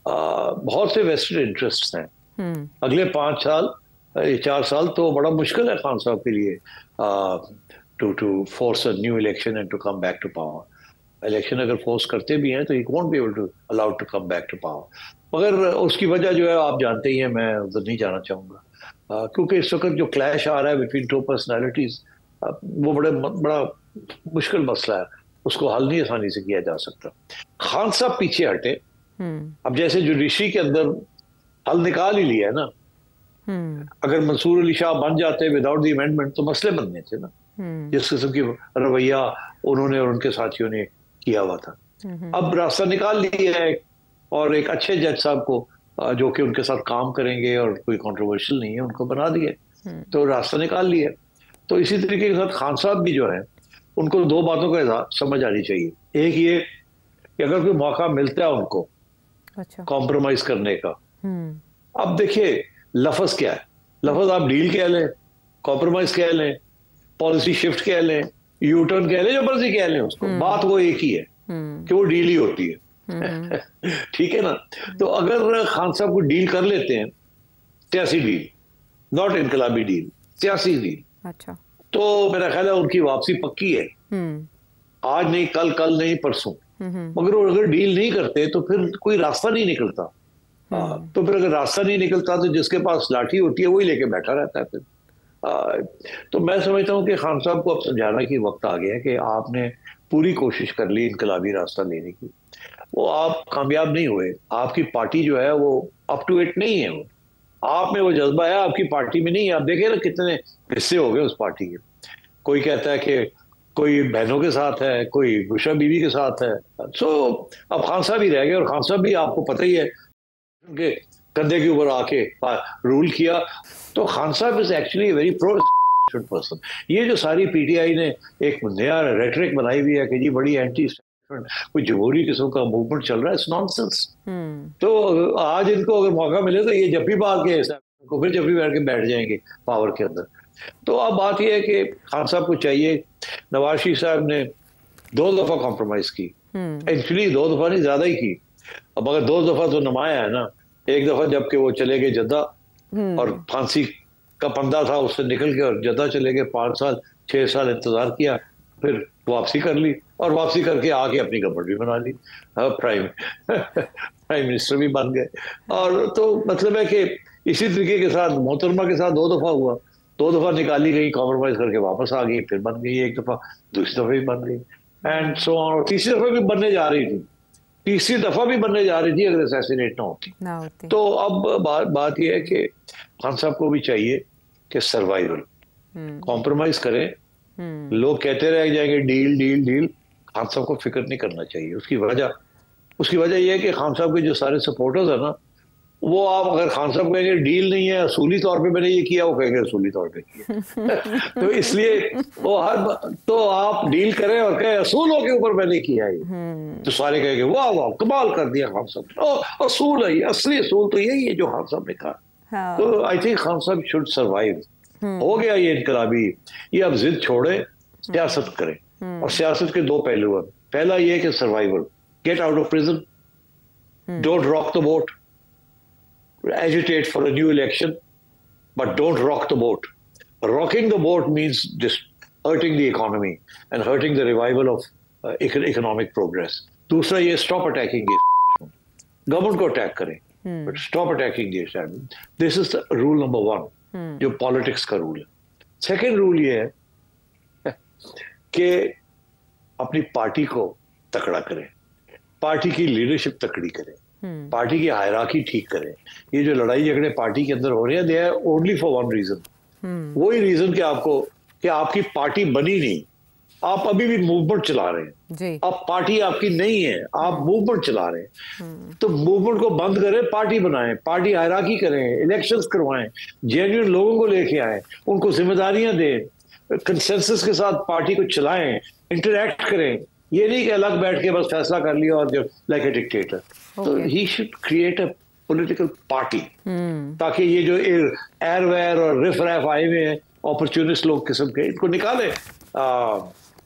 Speaker 2: बहुत से वेस्टेड इंटरेस्ट हैं। अगले 5 साल 4 साल तो बड़ा मुश्किल है खान साहब के लिए to force a new election and to come back to power. Election अगर फोर्स करते भी हैं तो he won't be able to allowed to come back to power. मगर उसकी वजह जो है आप जानते ही हैं, मैं उधर नहीं जाना चाहूँगा, क्योंकि इस वक्त जो क्लैश आ रहा है बिटवीन 2 पर्सनैलिटीज, वो बड़ा मुश्किल मसला है, उसको हल नहीं आसानी से किया जा सकता। खान साहब पीछे हटे। अब जैसे जुडिशरी के अंदर हल निकाल ही लिया है ना, अगर मंसूर अली शाह बन जाते विदाउट द अमेंडमेंट तो मसले बनने थे ना, जिस किस्म की रवैया उन्होंने और उनके साथियों ने किया हुआ था। अब रास्ता निकाल लिया है, और एक अच्छे जज साहब को जो कि उनके साथ काम करेंगे और कोई कंट्रोवर्शियल नहीं है उनको बना दिए, तो रास्ता निकाल लिया। तो इसी तरीके के साथ खान साहब भी जो है उनको 2 बातों का समझ आनी चाहिए। एक ये कि अगर कोई मौका मिलता है उनको कॉम्प्रोमाइज करने का, अब देखिए लफ्ज क्या है, लफ्ज आप डील कह लें, कॉम्प्रोमाइज कह लें, पॉलिसी शिफ्ट कह लें, यू टर्न कह लें, जो मर्जी कह लें उसको, बात वो एक ही है कि वो डील ही होती है। ठीक है ना? तो अगर खान साहब को डील कर लेते हैं, सियासी डील, नॉट इनकलाबी डील, सियासी डील, अच्छा, तो मेरा ख्याल है उनकी वापसी पक्की है। आज नहीं कल, कल नहीं परसों। मगर अगर डील नहीं करते तो फिर कोई रास्ता नहीं निकलता। तो फिर अगर रास्ता नहीं निकलता तो जिसके पास लाठी होती है वही लेके बैठा रहता है फिर। तो मैं समझता हूँ कि खान साहब को अब समझाना की वक्त आ गया है कि आपने पूरी कोशिश कर ली इनकलाबी रास्ता लेने की, वो आप कामयाब नहीं हुए। आपकी पार्टी जो है वो अप टू इट नहीं है, वो आप में वो जज्बा है, आपकी पार्टी में नहीं है। आप देखें ना कितने हिस्से हो गए उस पार्टी के। कोई कहता है कि कोई बहनों के साथ है, कोई गुशा बीवी के साथ है। सो अब खान साहब ही रह गए, और खान साहब भी आपको पता ही है उनके कंधे के ऊपर आके रूल किया। तो खान साहब is actually very pro person. ये जो सारी पीटीआई ने एक नया रेटरिक बनाई हुई है कि जी बड़ी एंटी कोई जमहूरी किस्म का मूवमेंट चल रहा है, इट्स नॉनसेंस। तो आज इनको अगर मौका मिले तो ये जब भी बात के फिर जब भी बैठ जाएंगे पावर के अंदर। तो अब बात यह है कि खान साहब को चाहिए, नवाज शरीफ साहब ने 2 दफा कॉम्प्रोमाइज की, एक्चुअली 2 दफा नहीं ज्यादा ही की। अब अगर 2 दफा तो नुमाया है ना, एक दफा जबकि वो चले गए जद्दा और फांसी का फंदा था उससे निकल के और जद्दा चले गए, 5 साल 6 साल इंतजार किया, फिर वापसी कर ली, और वापसी करके आके अपनी गवर्नमेंट भी बना ली, प्राइम मिनिस्टर भी बन गए। और तो मतलब है कि इसी तरीके के साथ मोहतरमा के साथ 2 दफा हुआ, 2 दफा निकाली गई, कॉम्प्रोमाइज करके वापस आ गई, फिर बन गई एक दफा, दूसरी दफा भी बन गई, एंड सो ऑन। तीसरी दफा भी बनने जा रही थी, तीसरी दफा भी बनने जा रही थी अगर असैसिनेट ना होती। तो अब बात यह है कि खान साहब को भी चाहिए कि सर्वाइवल, कॉम्प्रोमाइज करें। लोग कहते रह जाएंगे डील डील डील, खान साहब को फिक्र नहीं करना चाहिए। उसकी वजह यह है कि खान साहब के जो सारे सपोर्टर्स है ना, वो आप अगर खान साहब कहेंगे डील नहीं है, असूली तौर पे मैंने ये किया, वो कहेंगे असूली तौर पे किया। तो इसलिए वो हर तो आप डील करें और कहें असूलों के ऊपर मैंने किया ये, तो सारे कहेंगे वाह वाह कमाल कर दिया खान साहब, असूल है, असली असूल तो यही है जो खान साहब ने कहा।
Speaker 1: हाँ।
Speaker 2: तो आई थिंक खान साहब शुड सर्वाइव। हो गया ये इनकलाबी, ये अब जिद छोड़े, सियासत करें। और सियासत के दो पहलू हैं। पहला ये कि survival, get out of prison, don't rock the boat, agitate for a new election, but don't rock the boat. Rocking the boat means just hurting the economy and hurting the revival of economic progress. दूसरा ये stop attacking the government को attack करें, but stop attacking the establishment. This is the rule number one, जो politics का rule है. Second rule ये है कि अपनी पार्टी को तकड़ा करें, पार्टी की लीडरशिप तकड़ी करें, पार्टी की हायरार्की ठीक करें। ये जो लड़ाई झगड़े पार्टी के अंदर हो रहे हैं, they are only for one reason, वही रीजन कि आपकी पार्टी बनी नहीं, आप अभी भी मूवमेंट चला रहे हैं। अब पार्टी आपकी नहीं है, आप मूवमेंट चला रहे हैं। तो मूवमेंट को बंद करें, पार्टी बनाएं, पार्टी हायरार्की करें, इलेक्शंस करवाएं, जेन्युइन लोगों को लेके आए, उनको जिम्मेदारियां दें, कंसेंसस के साथ पार्टी को चलाएं, इंटरैक्ट करें। ये नहीं कि अलग बैठ के बस फैसला कर लिया और जो लाइक ए डिक्टेटर। तो he should create a political party, ताकि ये जो एयरवेयर और रिफ रैफ आए हुए हैं अपॉर्चुनिस्ट लोग किस्म के, इनको निकाले।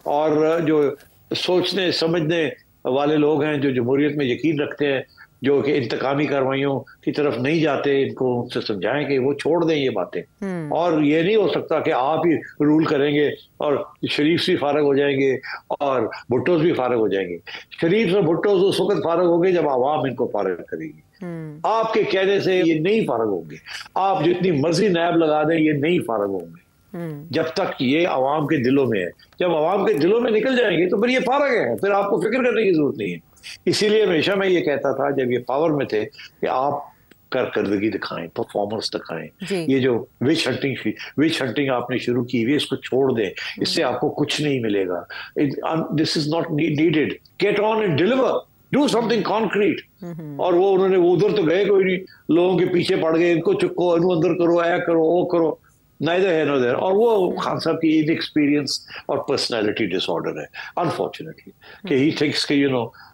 Speaker 2: और जो सोचने समझने वाले लोग हैं, जो जमहूरियत में यकीन रखते हैं, जो कि इंतकामी कार्रवाइयों की तरफ नहीं जाते, इनको उनसे समझाएं कि वो छोड़ दें ये बातें। और ये नहीं हो सकता कि आप ही रूल करेंगे और शरीफ भी फारग हो जाएंगे और भुट्टोस भी फारग हो जाएंगे। शरीफ और भुट्टोस उस वक्त फारग होंगे जब आवाम इनको फारग करेगी। आपके कहने से ये नहीं फारग होंगे, आप जितनी मर्जी नैब लगा दें ये नहीं फारग होंगे जब तक ये आवाम के दिलों में है। जब आवाम के दिलों में निकल जाएंगे तो फिर ये फारग है, फिर आपको फिक्र करने की जरूरत नहीं है। इसीलिए हमेशा मैं ये कहता था जब ये पावर में थे कि आप कारकर्दगी दिखाएं, परफॉर्मेंस दिखाएं। ये जो विच हंटिंग आपने शुरू की हुई, इसको छोड़ दें, इससे आपको कुछ नहीं मिलेगा। This is not needed, get on and deliver, do something concrete. और वो उन्होंने उधर तो गए कोई नहीं, लोगों के पीछे पड़ गए, इनको चुको, इनको अंदर करो, ऐ करो, वो करो, neither here nor there। और वो खान साहब की इनएक्सपीरियंस और पर्सनैलिटी डिसऑर्डर है अनफॉर्चुनेटली, कि ही थिंक्स कि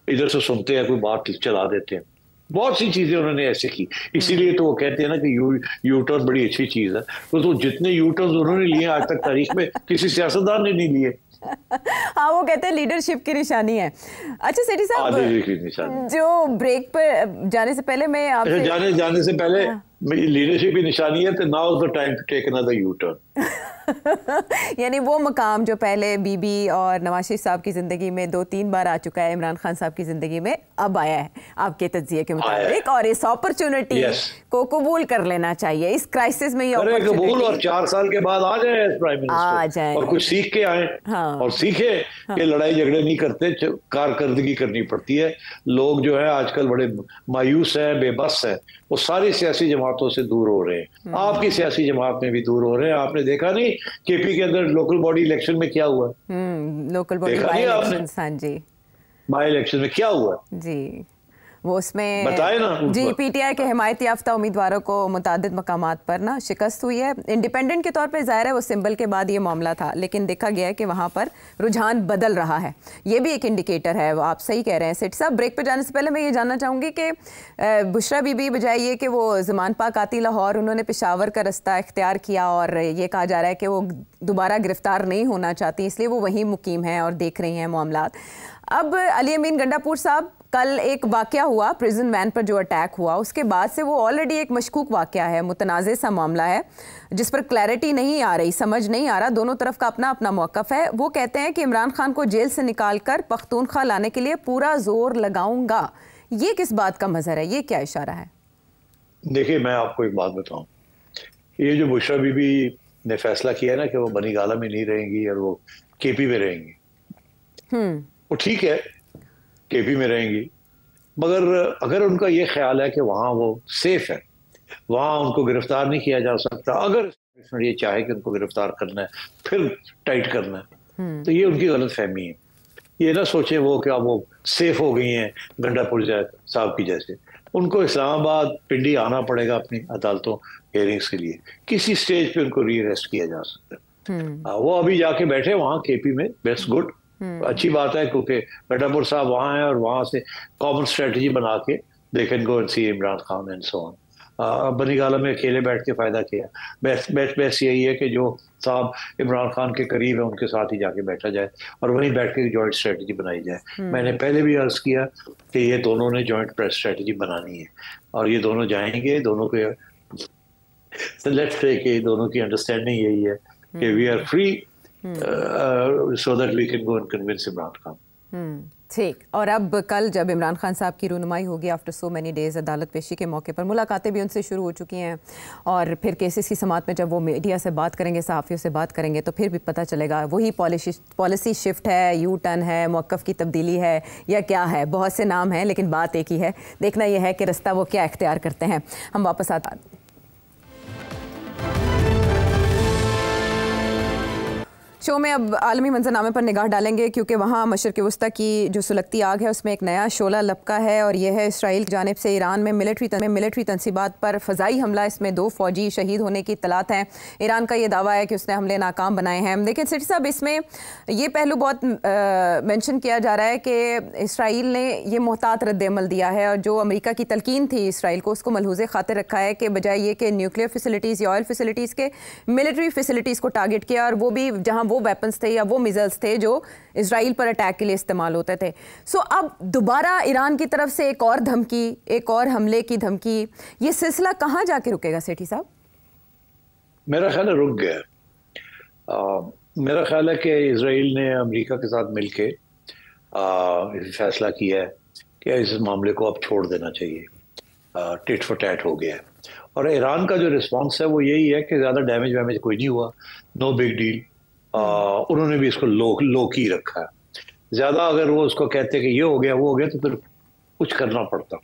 Speaker 2: इधर से सुनते हैं कोई बात चला देते हैं। बहुत सी चीजें उन्होंने ऐसे की, इसीलिए तो वो कहते हैं ना कि यू टर्न बड़ी अच्छी चीज है। तो जितने यू टर्न उन्होंने लिए आज तक तारीख में किसी सियासतदान ने नहीं लिए।
Speaker 1: हाँ, वो कहते हैं लीडरशिप की निशानी है। अच्छा सेठी साहब, जो ब्रेक पर जाने से पहले मैं आपसे जाने से पहले
Speaker 2: लीडरशिप की निशानी है, तो now is the time to take another U turn.
Speaker 1: यानी वो मकाम जो पहले बीबी और नवाज शरीफ साहब की जिंदगी में 2-3 बार आ चुका है, इमरान खान साहब की जिंदगी में अब आया है आपके तज्जिए के मुताबिक, और इस अपॉर्चुनिटी को कबूल कर लेना चाहिए इस क्राइसिस में। ये
Speaker 2: कबूल, और 4 साल के बाद आ जाए प्राइम मिनिस्टर, और कुछ सीख के आए। और सीखे कि लड़ाई झगड़े नहीं करते, कारकर्दगी करनी पड़ती है। लोग जो है आजकल बड़े मायूस है, बेबस है, वो सारी सियासी जमातों से दूर हो रहे हैं। आपकी सियासी जमात में भी दूर हो रहे हैं। आपने देखा नहीं केपी के अंदर लोकल बॉडी इलेक्शन में क्या हुआ?
Speaker 1: लोकल बॉडी बाई इलेक्शन, जी
Speaker 2: बाई इलेक्शन में क्या हुआ
Speaker 1: जी, वो उसमें
Speaker 2: बताए ना
Speaker 1: जी पीटीआई के हिमायत याफ्ता उम्मीदवारों को मुतादिद मकामात पर ना शिकस्त हुई है। इंडिपेंडेंट के तौर पे ज़ाहिर है वो सिंबल के बाद ये मामला था, लेकिन देखा गया है कि वहाँ पर रुझान बदल रहा है। ये भी एक इंडिकेटर है। वो आप सही कह रहे हैं सेठ साहब। ब्रेक पर जाने से पहले मैं ये जानना चाहूँगी कि बुशरा बीबी बजाय ये कि वो ज़मान पाक आती लाहौर, उन्होंने पेशावर का रास्ता इख्तियार किया और ये कहा जा रहा है कि वो दोबारा गिरफ्तार नहीं होना चाहती, इसलिए वो वहीं मुकीम हैं और देख रही हैं मामलात। अब अली अमीन गंडापुर साहब, कल एक वाक़या हुआ प्रिजन वैन पर जो अटैक हुआ, उसके बाद से वो ऑलरेडी एक मशकूक वाक़या है, मुतनाज़े सा मामला है जिस पर क्लैरिटी नहीं आ रही, समझ नहीं आ रहा, दोनों तरफ का अपना अपना मौक़िफ़ है। वो कहते हैं कि इमरान खान को जेल से निकाल कर पख्तूनख्वा लाने के लिए पूरा जोर लगाऊंगा। ये किस बात का मज़हर है, ये क्या इशारा है?
Speaker 2: देखिए, मैं आपको एक बात बताऊँ, ये जो बुशरा बीबी ने फैसला किया ना कि वो बनी गाला में नहीं रहेंगी और वो केपी में रहेंगी, वो ठीक है, केपी में रहेंगी, मगर अगर उनका ये ख्याल है कि वहाँ वो सेफ है, वहाँ उनको गिरफ्तार नहीं किया जा सकता, अगर ये चाहे कि उनको गिरफ्तार करना है फिर टाइट करना है, तो ये उनकी गलत फहमी है। ये ना सोचे वो कि अब वो सेफ हो गई हैं गंडापुर साहब की जैसे। उनको इस्लामाबाद पिंडी आना पड़ेगा अपनी अदालतों हेयरिंग्स के लिए, किसी स्टेज पे उनको रीअरेस्ट किया जा सकता है। वो अभी जाके बैठे वहाँ केपी में, बेस्ट गुड, अच्छी बात है, क्योंकि मेटापुर साहब वहाँ हैं और वहाँ से कॉमन स्ट्रेटजी बना के they can go and see Imran Khan and so on. Banigala में अकेले बैठ के फायदा किया। बेस्ट यही है कि जो साहब इमरान खान के करीब है उनके साथ ही जाके बैठा जाए और वहीं बैठ के जॉइंट स्ट्रेटजी बनाई जाए। मैंने पहले भी अर्ज किया कि ये दोनों ने जॉइंट प्रेस स्ट्रेटजी बनानी है और ये दोनों जाएंगे, दोनों के लेट्स से कि दोनों की अंडरस्टैंडिंग यही है कि we are free so that we can go and convince Imran Khan.
Speaker 1: ठीक। और अब कल जब इमरान खान साहब की रूनुमाई होगी आफ्टर सो मैनी डेज, अदालत पेशी के मौके पर मुलाकातें भी उनसे शुरू हो चुकी हैं और फिर केसेस की समाअत में जब वो मीडिया से बात करेंगे, सहाफ़ियों से बात करेंगे, तो फिर भी पता चलेगा वही पॉलिसी शिफ्ट है, यू टर्न है, मौक़िफ़ की तब्दीली है या क्या है। बहुत से नाम हैं लेकिन बात एक ही है, देखना यह है कि रास्ता वो क्या इख्तियार करते हैं। हम वापस आते हैं। शो में अब आलमी मंजरनामे पर निगाह डालेंगे क्योंकि वहाँ मशरिक़ वस्ता की जो सुलगती आग है उसमें एक नया शोला लपका है और यह है इसराइल की जानिब से ईरान में मिलिट्री तनसीबात पर फ़ज़ाई हमला। इसमें 2 फ़ौजी शहीद होने की इत्तलात हैं। ईरान का ये दावा है कि उसने हमले नाकाम बनाए हैं। लेकिन सेठी साहब, इसमें ये पहलू बहुत मेंशन किया जा रहा है कि इसराइल ने ये मोहतात रद्द-ए-अमल दिया है और जो अमेरिका की तलकीन थी इसराइल को, उसको मलहूज़े खातिर रखा है कि बजाय ये कि न्यूक्लियर फैसिलिटीज़ या ऑयल फैसिलिटीज़ के मिलिट्री फैसिलिटीज़ को टारगेट किया और वो भी जहाँ वो वेपन्स थे या वो मिसाइल्स थे जो इजराइल पर अटैक के लिए इस्तेमाल होते थे। सो अब दोबारा ईरान की तरफ से एक और धमकी, एक और हमले की धमकी, ये सिलसिला कहाँ जाके रुकेगा सेठी साहब?
Speaker 2: मेरा ख्याल है रुक गया। मेरा ख्याल है कि इजराइल ने अमेरिका के साथ मिलके फैसला किया है कि इस मामले को अब छोड़ देना चाहिए। टिट फॉर टैट हो गया है और ईरान का जो रिस्पॉन्स है वो यही है कि ज़्यादा डैमेज वैमेज कोई नहीं हुआ, नो बिग डील। उन्होंने भी इसको लो की रखा है। ज़्यादा अगर वो उसको कहते कि ये हो गया वो हो गया तो फिर कुछ करना पड़ता।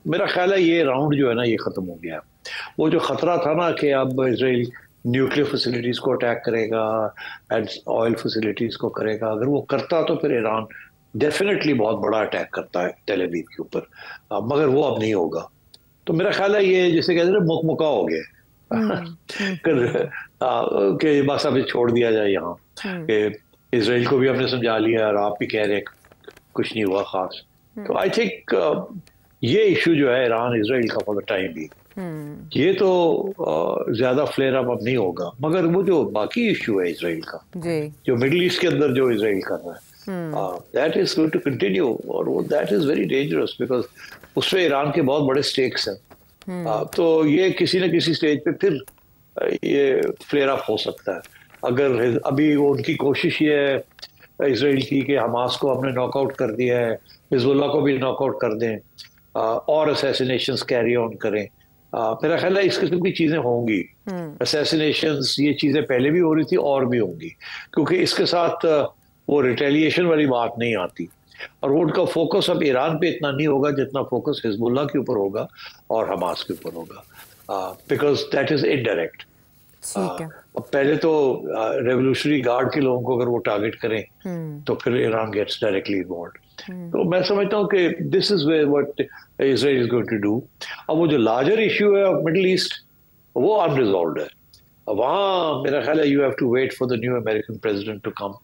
Speaker 2: मेरा ख्याल है ये राउंड जो है ना ये ख़त्म हो गया। वो जो ख़तरा था ना कि अब इजराइल न्यूक्लियर फैसिलिटीज़ को अटैक करेगा एंड ऑयल फैसिलिटीज़ को करेगा, अगर वो करता तो फिर ईरान डेफिनेटली बहुत बड़ा अटैक करता है तेल अवीव के ऊपर, मगर वो अब नहीं होगा। तो मेरा ख्याल है ये जिसे कहते हैं मुकमुका हो गया कि बस अभी छोड़ दिया जाए यहाँ कि इजराइल को भी हमने समझा लिया और आप भी कह रहे कुछ नहीं हुआ खास। तो आई थिंक ये इशू जो है ईरान इजराइल का फॉर द टाइम भी ये तो ज्यादा फ्लेयर अप अब नहीं होगा, मगर वो जो बाकी इशू है इजराइल का जो मिडिल ईस्ट के अंदर जो इजराइल कर रहा है that is going to continue और वो that is very dangerous because उसमें ईरान के बहुत बड़े स्टेक्स हैं। तो ये किसी न किसी स्टेज पे फिर ये फ्लेयर अप हो सकता है। अगर अभी वो उनकी कोशिश ये है इजराइल की कि हमास को हमने नॉकआउट कर दिया है, हिजबुल्लाह को भी नॉकआउट कर दें और असैसिनेशंस कैरी ऑन करें। मेरा ख्याल है इस किस्म की चीजें होंगी। असैसिनेशंस ये चीजें पहले भी हो रही थी और भी होंगी क्योंकि इसके साथ वो रिटेलिएशन वाली बात नहीं आती और वो उनका फोकस अब ईरान पे इतना नहीं होगा जितना फोकस हिजबुल्लाह के ऊपर होगा और हमास के ऊपर होगा बिकॉज दैट इज इनडायरेक्ट। पहले तो रेवोल्यूशनरी गार्ड के लोगों को अगर वो टारगेट करें तो फिर ईरान गेट्स डायरेक्टली इन्वॉल्व्ड। तो मैं समझता हूँ कि this is what Israel is going to do. अब वो जो लार्जर इशू है ऑफ मिडिल ईस्ट वो अनरिजॉल्व्ड है। वहाँ मेरा ख्याल है you have to wait for the new American president to come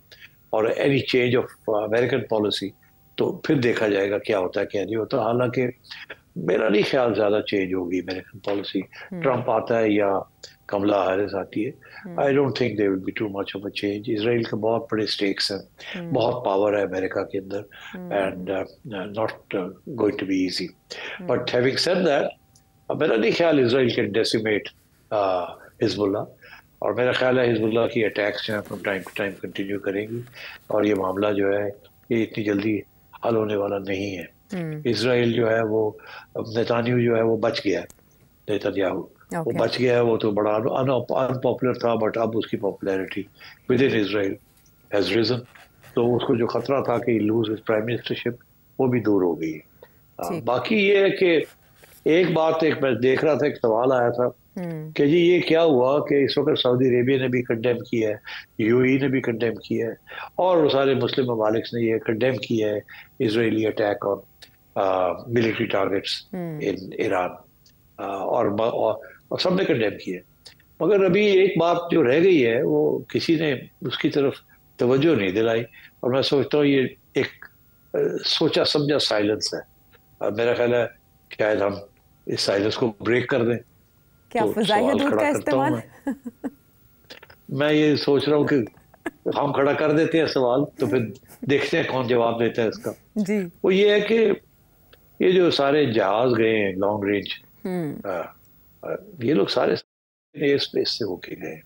Speaker 2: और any change of American policy, तो फिर देखा जाएगा क्या होता है क्या नहीं होता। हालांकि मेरा नहीं ख्याल ज्यादा चेंज होगी अमेरिकन पॉलिसी, ट्रंप आता है या कमला हैरिस आती है। I don't think there will be too much of a change. Israel के बहुत बड़े स्टेक्स हैं, बहुत पावर है अमेरिका के अंदर and not going to be easy. But having said that मेरा नहीं ख्याल इजराइल कैन डेसिमेट हिजबुल्लाह और मेरा ख्याल है हिजबुल्लाह की अटैक्स जो है from time to time continue करेंगी और ये मामला जो है ये इतनी जल्दी हल होने वाला नहीं है। इजराइल जो है वो नेतान्याहू जो है वो बच गया है, नेतन्याहू वो बच गया है। वो तो बड़ा अनपॉपुलर था बट अब उसकी popularity within Israel has risen, तो उसको जो खतरा था कि लूज हिज प्राइम मिनिस्टरशिप वो भी दूर हो गई। बाकी ये है कि एक बात मैं देख रहा था, एक सवाल आया था कि जी ये क्या हुआ कि इस वक्त सऊदी अरेबिया ने भी कंडेम किया है, यूएई ने भी कंडेम किया है और सारे मुस्लिम ममालिक ने ये कंडेम किया है Israeli attack on military targets in Iran, और सबने कंडेम किए। मगर अभी एक बात जो रह गई है वो किसी ने उसकी तरफ तवज्जो नहीं दिलाई, और मैं सोचता हूँ ये एक सोचा समझा साइलेंस है। मेरा ख्याल है शायद हम इस साइलेंस को ब्रेक कर दें।
Speaker 1: क्या
Speaker 2: तो
Speaker 1: फ़ज़ाइल दूध का इस्तेमाल?
Speaker 2: मैं ये सोच रहा हूँ कि हम खड़ा कर देते हैं सवाल, तो फिर देखते हैं कौन जवाब देता है इसका।
Speaker 1: जी।
Speaker 2: वो ये है कि ये जो सारे जहाज गए हैं लॉन्ग रेंज, ये लोग सारे एयर स्पेस से होके गए,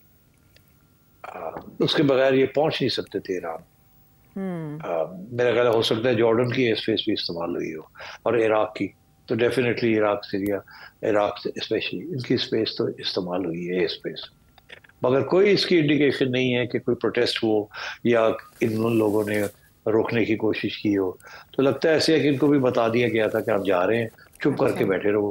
Speaker 2: उसके बगैर ये पहुंच नहीं सकते थे ईरान। मेरा ख्याल हो सकता है जॉर्डन की एयर स्पेस भी इस्तेमाल हुई हो, और इराक की, तो definitely Iraq, Syria, Iraq specially इनकी स्पेस तो इस्तेमाल हुई है एयर स्पेस। मगर कोई इसकी इंडिकेशन नहीं है कि कोई प्रोटेस्ट हो या इन लोगों ने रोकने की कोशिश की हो। तो लगता है ऐसे है कि इनको भी बता दिया गया था कि आप जा रहे हैं, चुप करके बैठे रहो,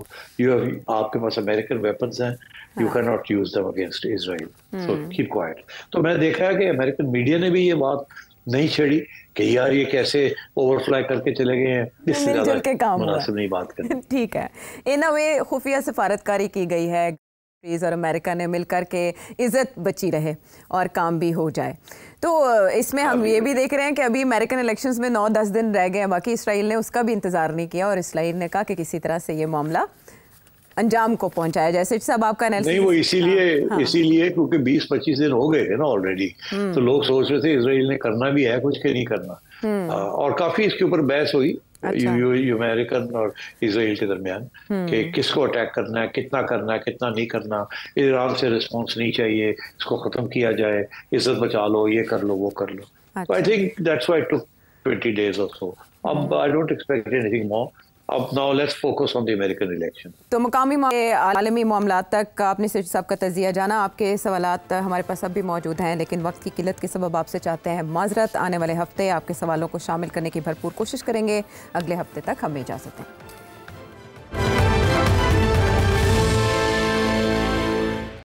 Speaker 2: आपके पास अमेरिकन वेपन्स हैं, you can not use them against Israel, so keep quiet. तो मैं देखा है कि अमेरिकन मीडिया ने भी ये बात नहीं छेड़ी कि यार ये कैसे ओवरफ्लाई करके चले गए हैं, इससे ज्यादा मुनासिब नहीं बात करनी।
Speaker 1: ठीक है, इन अ वे खुफिया सफारतकारी की गई है और अमेरिका ने मिलकर के इज्जत बची रहे और काम भी हो जाए। तो इसमें हम ये भी देख रहे हैं कि अभी अमेरिकन इलेक्शंस में 9-10 दिन रह गए हैं, बाकी इसराइल ने उसका भी इंतज़ार नहीं किया और इसराइल ने कहा कि किसी तरह से ये मामला अंजाम को पहुंचाया जाए। सेठ साहब, आपका एनालिसिस?
Speaker 2: नहीं, वो इसीलिए क्योंकि 20-25 दिन हो गए थे ना ऑलरेडी, तो लोग सोच रहे थे इसराइल ने करना भी है कुछ के नहीं करना, और काफी इसके ऊपर बहस हुई अमेरिकन और इसराइल के दरमियान कि किसको अटैक करना है, कितना नहीं करना, ईरान से रिस्पॉन्स नहीं चाहिए, इसको खत्म किया जाए, इज्जत बचा लो, ये कर लो, वो कर लो। So I think that's why it took 20 days or so. अब I don't expect anything more. अब now let's focus on the American election.
Speaker 1: तो मुकामी आलमी मामलात तक आपने सेठ साहब का तजिया जाना। आपके सवालात हमारे पास अब भी मौजूद हैं, लेकिन वक्त की किल्लत के सबब आपसे चाहते हैं माजरत। आने वाले हफ्ते आपके सवालों को शामिल करने की भरपूर कोशिश करेंगे। अगले हफ्ते तक हमें इजाज़त दें।